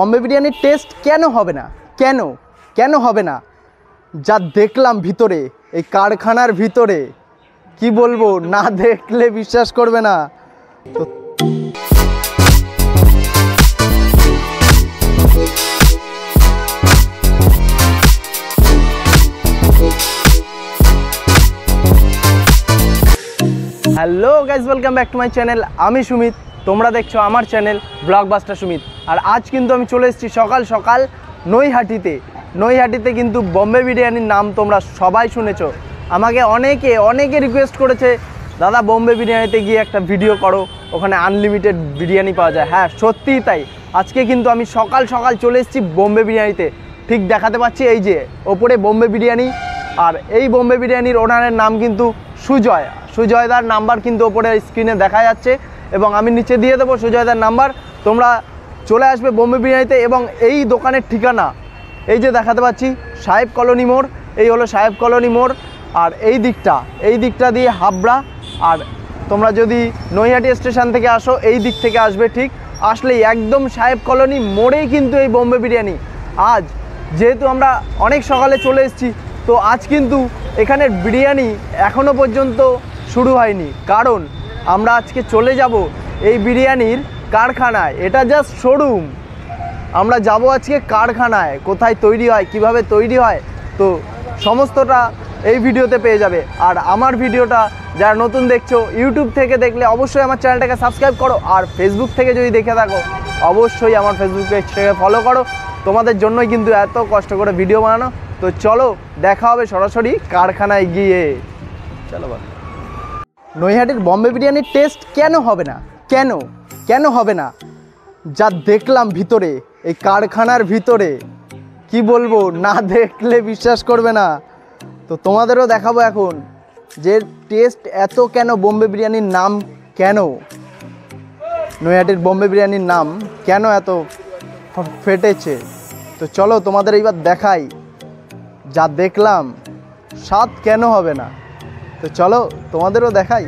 বম্বে বিরিয়ানির টেস্ট কেন হবে না? কেন কেন হবে না? যা দেখলাম ভিতরে, এই কারখানার ভিতরে, কি বলবো, না দেখলে বিশ্বাস করবে না। তো hello guys, welcome back to my channel. আমি সুমিত, তোমরা দেখছো আমার চ্যানেল ব্লগবাস্টার সুমিত। আর আজ কিন্তু আমি চলে এসেছি সকাল সকাল নৈহাটিতে কিন্তু বম্বে বিরিয়ানির নাম তোমরা সবাই শুনেছো। আমাকে অনেকে রিকোয়েস্ট করেছে, দাদা বম্বে বিরিয়ানিতে গিয়ে একটা ভিডিও করো, ওখানে আনলিমিটেড বিরিয়ানি পাওয়া যায়। হ্যাঁ, সত্যিই তাই। আজকে কিন্তু আমি সকাল সকাল চলে এসেছি বম্বে বিরিয়ানিতে। ঠিক দেখাতে পাচ্ছি, এই যে ওপরে বম্বে বিরিয়ানি। আর এই বম্বে বিরিয়ানির ওনারের নাম কিন্তু সুজয়দার নাম্বার কিন্তু ওপরে স্ক্রিনে দেখা যাচ্ছে, এবং আমি নিচে দিয়ে দেবো সুজয়দার নাম্বার। তোমরা চলে আসবে বম্বে বিরিয়ানিতে। এবং এই দোকানের ঠিকানা এই যে দেখাতে পাচ্ছি, সাহেব কলোনি মোড়। এই হলো সাহেব কলোনি মোড়। আর এই দিকটা দিয়ে হাবড়া। আর তোমরা যদি নৈহাটি স্টেশন থেকে আসো, এই দিক থেকে আসবে, ঠিক আসলেই একদম সাহেব কলোনি মোড়েই কিন্তু এই বম্বে বিরিয়ানি। আজ যেহেতু আমরা অনেক সকালে চলে এসেছি, তো আজ কিন্তু এখানের বিরিয়ানি এখনও পর্যন্ত শুরু হয়নি, কারণ আমরা আজকে চলে যাব এই বিরিয়ানির কারখানায়। এটা জাস্ট শোরুম। আমরা যাব আজকে কারখানায়, কোথায় তৈরি হয়, কিভাবে তৈরি হয়, তো সমস্তটা এই ভিডিওতে পেয়ে যাবে। আর আমার ভিডিওটা যারা নতুন দেখছো, ইউটিউব থেকে দেখলে অবশ্যই আমার চ্যানেলটাকে সাবস্ক্রাইব করো। আর ফেসবুক থেকে যদি দেখে থাকো, অবশ্যই আমার ফেসবুক পেজটাকে ফলো করো। তোমাদের জন্যই কিন্তু এত কষ্ট করে ভিডিও বানানো। তো চলো, দেখা হবে সরাসরি কারখানায় গিয়ে। চলো বল। নৈহাটির বম্বে বিরিয়ানির টেস্ট কেন হবে না? কেন হবে না? যা দেখলাম ভিতরে, এই কারখানার ভিতরে, কি বলবো, না দেখলে বিশ্বাস করবে না। তো তোমাদেরও দেখাবো এখন যে টেস্ট এত কেন, বম্বে বিরিয়ানির নাম কেন, নৈহাটির বম্বে বিরিয়ানির নাম কেন এত ফেটেছে। তো চলো তোমাদের এইবার দেখাই, যা দেখলাম স্বাদ কেন হবে না। তো চলো তোমাদেরও দেখাই।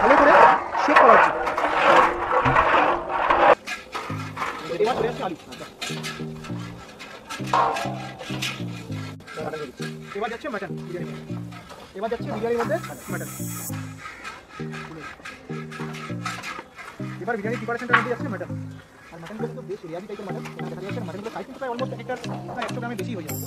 ভালো করে শেক করা হচ্ছে। এবার চলে আসছে আলু। এবার যাচ্ছে মাটন বিরিয়ানি, এবার যাচ্ছে বিরিয়ানির মধ্যে মাটন। এবার বিরিয়ানি প্রিপারেশনটার মধ্যে যাচ্ছে মাটন। আর মাটনগুলো কিন্তু বেশ রিয়ালি টাইপের মাটন। এখানে দেখা যাচ্ছে মাটনগুলো সাইজ কিন্তু প্রায় অলমোস্ট একটা 100 গ্রামের বেশি হয়ে যাবে।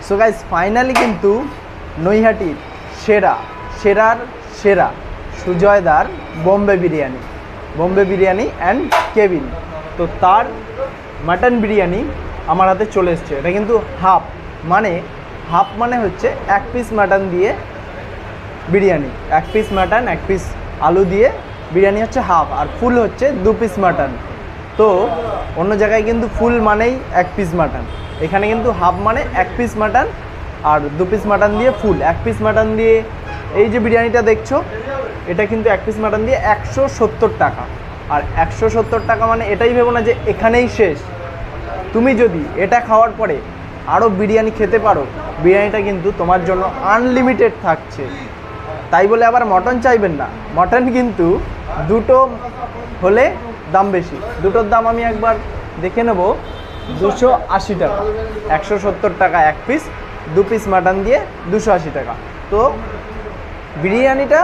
সো গাইস ফাইনালি কিন্তু নৈহাটির সেরার সেরা সুজয়দার বোম্বে বিরিয়ানি অ্যান্ড কেবিন, তো তার মাটন বিরিয়ানি আমার হাতে চলে এসছে। এটা কিন্তু হাফ মানে হচ্ছে 1 পিস মাটন দিয়ে বিরিয়ানি, 1 পিস মাটন 1 পিস আলু দিয়ে বিরিয়ানি হচ্ছে হাফ, আর ফুল হচ্ছে 2 পিস মাটন। তো অন্য জায়গায় কিন্তু ফুল মানেই 1 পিস মাটন, এখানে কিন্তু হাফ মানে 1 পিস মাটন আর 2 পিস মাটন দিয়ে ফুল। 1 পিস মাটন দিয়ে এই যে বিরিয়ানিটা দেখছো, এটা কিন্তু 1 পিস মাটন দিয়ে 170 টাকা। আর 170 টাকা মানে এটাই ভেবো না যে এখানেই শেষ। তুমি যদি এটা খাওয়ার পরে আরও বিরিয়ানি খেতে পারো, বিরিয়ানিটা কিন্তু তোমার জন্য আনলিমিটেড থাকছে। তাই বলে আবার মটন চাইবেন না, মটন কিন্তু দুটো হলে দাম বেশি। দুটোর দাম আমি একবার দেখে নেব, 280 টাকা, 170 টাকা 1 পিস, 2 পিস মাটন দিয়ে 280 টাকা। তো বিরিয়ানিটা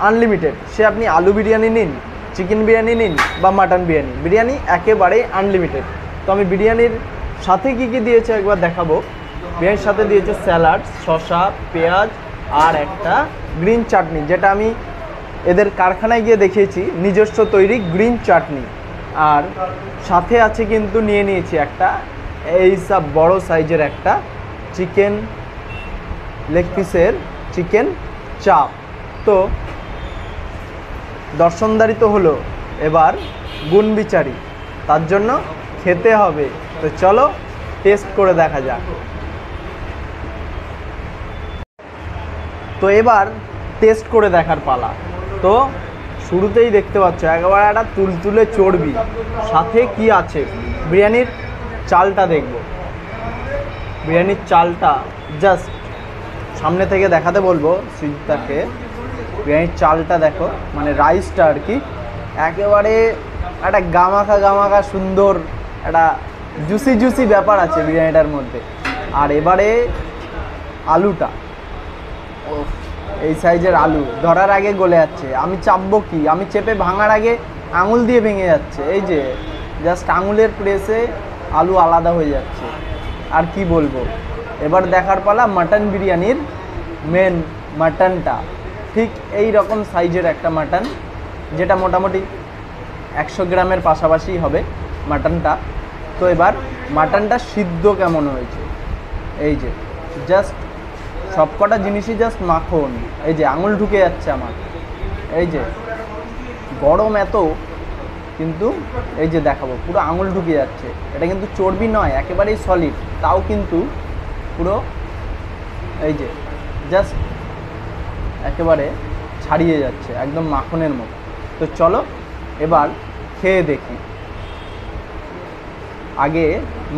আনলিমিটেড, সে আপনি আলু বিরিয়ানি নিন, চিকেন বিরিয়ানি নিন বা মাটন বিরিয়ানি, বিরিয়ানি একেবারে আনলিমিটেড। তো আমি বিরিয়ানির সাথে কি কি দিয়েছে একবার দেখাবো। বিরিয়ানির সাথে দিয়েছে স্যালাড, শসা, পেঁয়াজ আর একটা গ্রিন চাটনি, যেটা আমি এদের কারখানায় গিয়ে দেখিয়েছি, নিজস্ব তৈরি গ্রিন চাটনি। আর সাথে আছে কিন্তু নিয়ে নিয়েছি একটা এই সব বড় সাইজের একটা চিকেন লেগ পিসের চিকেন চাপ। তো দর্শনদারি তো হলো, এবার গুণ বিচারি, তার জন্য খেতে হবে। তো চলো টেস্ট করে দেখা যাক। তো এবার টেস্ট করে দেখার পালা। তো শুরুতেই দেখতে পাচ্ছ একেবারে একটা তুলতুলে চর্বি, সাথে কি আছে বিরিয়ানির চালটা দেখব। বিরিয়ানির চালটা জাস্ট সামনে থেকে দেখাতে বলবো সুজিতাকে। বিরিয়ানির চালটা দেখো, মানে রাইসটা আর কি, একেবারে একটা গামাখা সুন্দর একটা জুসি জুসি ব্যাপার আছে বিরিয়ানিটার মধ্যে। আর এবারে আলুটা, এই সাইজের আলু ধরার আগে গলে যাচ্ছে। আমি চাপবো কি, আমি চেপে ভাঙার আগে আঙুল দিয়ে ভেঙে যাচ্ছে। এই যে জাস্ট আঙুলের প্রেসে আলু আলাদা হয়ে যাচ্ছে। আর কি বলবো, এবার দেখার পালা মাটন বিরিয়ানির মেন মাটনটা। ঠিক এই রকম সাইজের একটা মাটন, যেটা মোটামুটি 100 গ্রামের পাশাপাশি হবে মাটনটা। তো এবার মাটনটা সিদ্ধ কেমন হয়েছে, এই যে জাস্ট সবকটা জিনিসই জাস্ট মাখন। এই যে আঙুল ঢুকে যাচ্ছে আমার, এই যে গরম এত, কিন্তু এই যে দেখাবো পুরো আঙুল ঢুকে যাচ্ছে। এটা কিন্তু চর্বি নয়, একেবারেই সলিড, তাও কিন্তু পুরো এই যে জাস্ট একেবারে ছাড়িয়ে যাচ্ছে, একদম মাখনের মতো। তো চলো এবার খেয়ে দেখি। আগে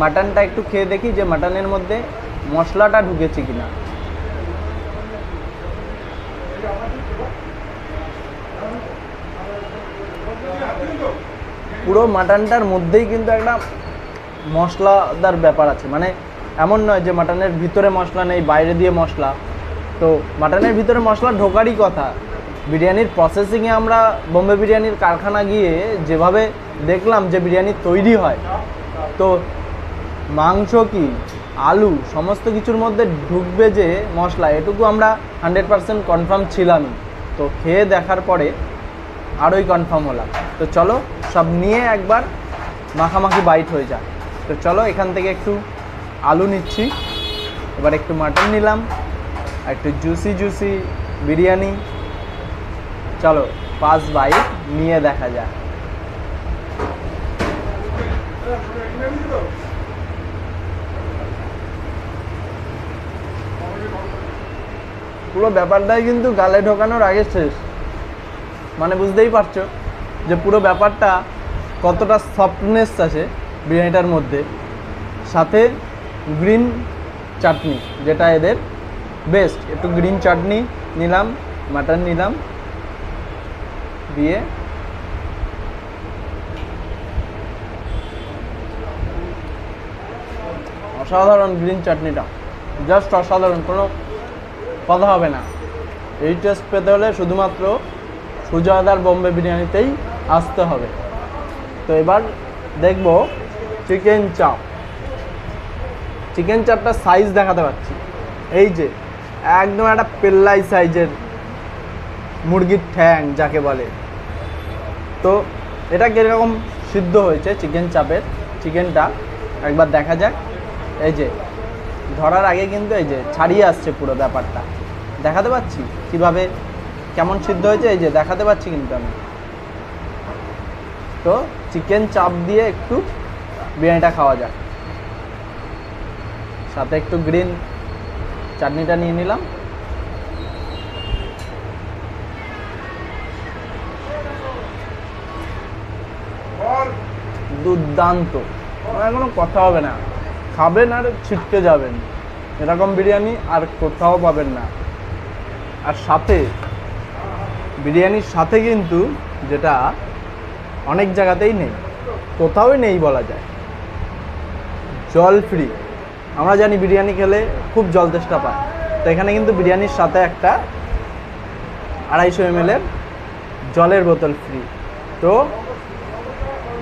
মাটনটা একটু খেয়ে দেখি যে মাটনের মধ্যে মশলাটা ঢুকেছে কিনা। পুরো মাটনটার মধ্যেই কিন্তু একটা মশলাদার ব্যাপার আছে, মানে এমন নয় যে মাটনের ভিতরে মশলা নেই, বাইরে দিয়ে মশলা। তো মাটনের ভিতরে মশলা ঢোকারই কথা। বিরিয়ানির প্রসেসিংয়ে আমরা বোম্বে বিরিয়ানির কারখানা গিয়ে যেভাবে দেখলাম যে বিরিয়ানি তৈরি হয়, তো মাংস কি আলু সমস্ত কিছুর মধ্যে ঢুকবে যে মশলা, এটুকু আমরা 100% কনফার্ম ছিলামই। তো খেয়ে দেখার পরে আরোই কনফার্ম হলাম। তো চলো সব নিয়ে একবার মাখামাখি বাইট হয়ে যায়। তো চলো এখান থেকে একটু আলু নিচ্ছি, এবার একটু মাটন নিলাম, একটু জুসি জুসি বিরিয়ানি। চলো 5 বাইট নিয়ে দেখা যায়। পুরো ব্যাপারটাই কিন্তু গালে ঢোকানোর আগে শেষ, মানে বুঝতেই পারছো যে পুরো ব্যাপারটা কতটা সফটনেস আছে বিরিয়ানিটার মধ্যে। সাথে গ্রিন চাটনি, যেটা এদের বেস্ট। একটু গ্রিন চাটনি নিলাম, মাটন নিলাম, দিয়ে অসাধারণ গ্রিন চাটনিটা, জাস্ট অসাধারণ, কোনো কথা হবে না। এই টেস্ট পেতে হলে শুধুমাত্র সুজয়দার বোম্বে বিরিয়ানিতেই আসতে হবে। তো এবার দেখবো চিকেন চাপ। চিকেন চাপটার সাইজ দেখাতে পাচ্ছি, এই যে একদম একটা পেল্লাই সাইজের মুরগির ঠ্যাং যাকে বলে। তো এটা কীরকম সিদ্ধ হয়েছে চিকেন চাপের চিকেনটা একবার দেখা যাক। এই যে ধরার আগে কিন্তু এই যে ছাড়িয়ে আসছে পুরো ব্যাপারটা, দেখাতে পাচ্ছি কিভাবে কেমন সিদ্ধ হয়েছে, এই যে দেখাতে পাচ্ছি কিন্তু আমি। তো চিকেন চাপ দিয়ে একটু বিরিয়ানিটা খাওয়া যাক, সাথে একটু গ্রিন চাটনিটা নিয়ে নিলাম। দুর্দান্ত, আমার কোনো কথা হবে না, খাবেন আর ছিটকে যাবেন। এরকম বিরিয়ানি আর কোথাও পাবেন না। আর সাথে বিরিয়ানির সাথে কিন্তু যেটা অনেক জায়গাতেই নেই, কোথাও নেই বলা যায়, জল ফ্রি। আমরা জানি বিরিয়ানি খেলে খুব জল তেষ্টা পায়, তো এখানে কিন্তু বিরিয়ানির সাথে একটা 250 ml জলের বোতল ফ্রি। তো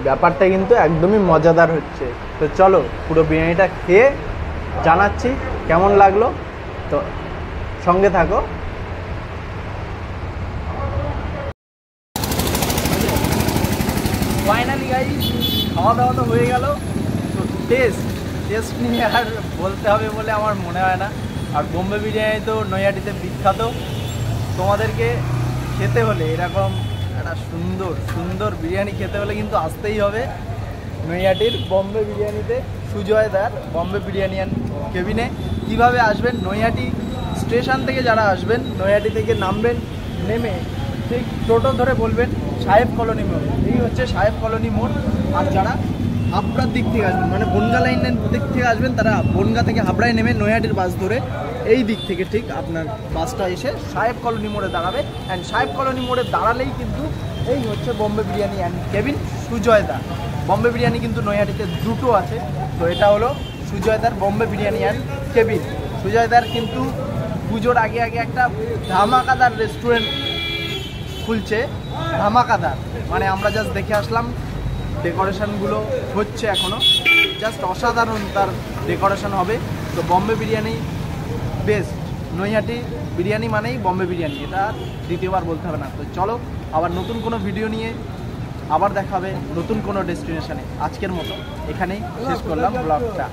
ব্যাপারটা কিন্তু একদমই মজাদার হচ্ছে। তো চলো পুরো বিরিয়ানিটা খেয়ে জানাচ্ছি কেমন লাগলো, তো সঙ্গে থাকো। ফাইনালি গাইস খাওয়া দাওয়া তো হয়ে গেল। তো টেস্ট নিয়ে আর বলতে হবে বলে আমার মনে হয় না। আর বোম্বে বিরিয়ানি তো নৈহাটিতে বিখ্যাত। তোমাদেরকে খেতে হলে এরকম একটা সুন্দর সুন্দর বিরিয়ানি খেতে হলে কিন্তু আসতেই হবে নৈহাটির বোম্বে বিরিয়ানিতে, সুজয়দার বোম্বে বিরিয়ানি অ্যান্ড কেবিনে। কীভাবে আসবেন? নৈহাটি স্টেশন থেকে যারা আসবেন, নৈহাটি থেকে নামবেন, নেমে ঠিক টোটো ধরে বলবেন সাহেব কলোনি মোড়। এই হচ্ছে সাহেব কলোনি মোড়। আর যারা হাবড়ার দিক থেকে আসবেন, মানে বনগা লাইনের দিক থেকে আসবেন, তারা বনগা থেকে হাবড়ায় নেমে নৈহাটির বাস ধরে এই দিক থেকে ঠিক আপনার বাসটা এসে সাহেব কলোনি মোড়ে দাঁড়াবে। অ্যান্ড সাহেব কলোনি মোড়ে দাঁড়ালেই কিন্তু এই হচ্ছে বোম্বে বিরিয়ানি অ্যান্ড কেবিন সুজয়দা। বোম্বে বিরিয়ানি কিন্তু নৈহাটিতে দুটো আছে। তো এটা হলো সুজয়দার বোম্বে বিরিয়ানি অ্যান্ড কেবিন। সুজয়দার কিন্তু পুজোর আগে আগে একটা ধামাকাদার রেস্টুরেন্ট খুলছে। ধামাকাদার মানে আমরা জাস্ট দেখে আসলাম, ডেকোরেশনগুলো হচ্ছে এখনও, জাস্ট অসাধারণ তার ডেকোরেশন হবে। তো বোম্বে বিরিয়ানি বেস্ট, নৈহাটি বিরিয়ানি মানেই বোম্বে বিরিয়ানি, এটা দ্বিতীয়বার বলতে হবে না। তো চলো আবার নতুন কোনো ভিডিও নিয়ে আবার দেখা হবে নতুন কোনো ডেস্টিনেশনে। আজকের মতো এখানেই শেষ করলাম ব্লগটা।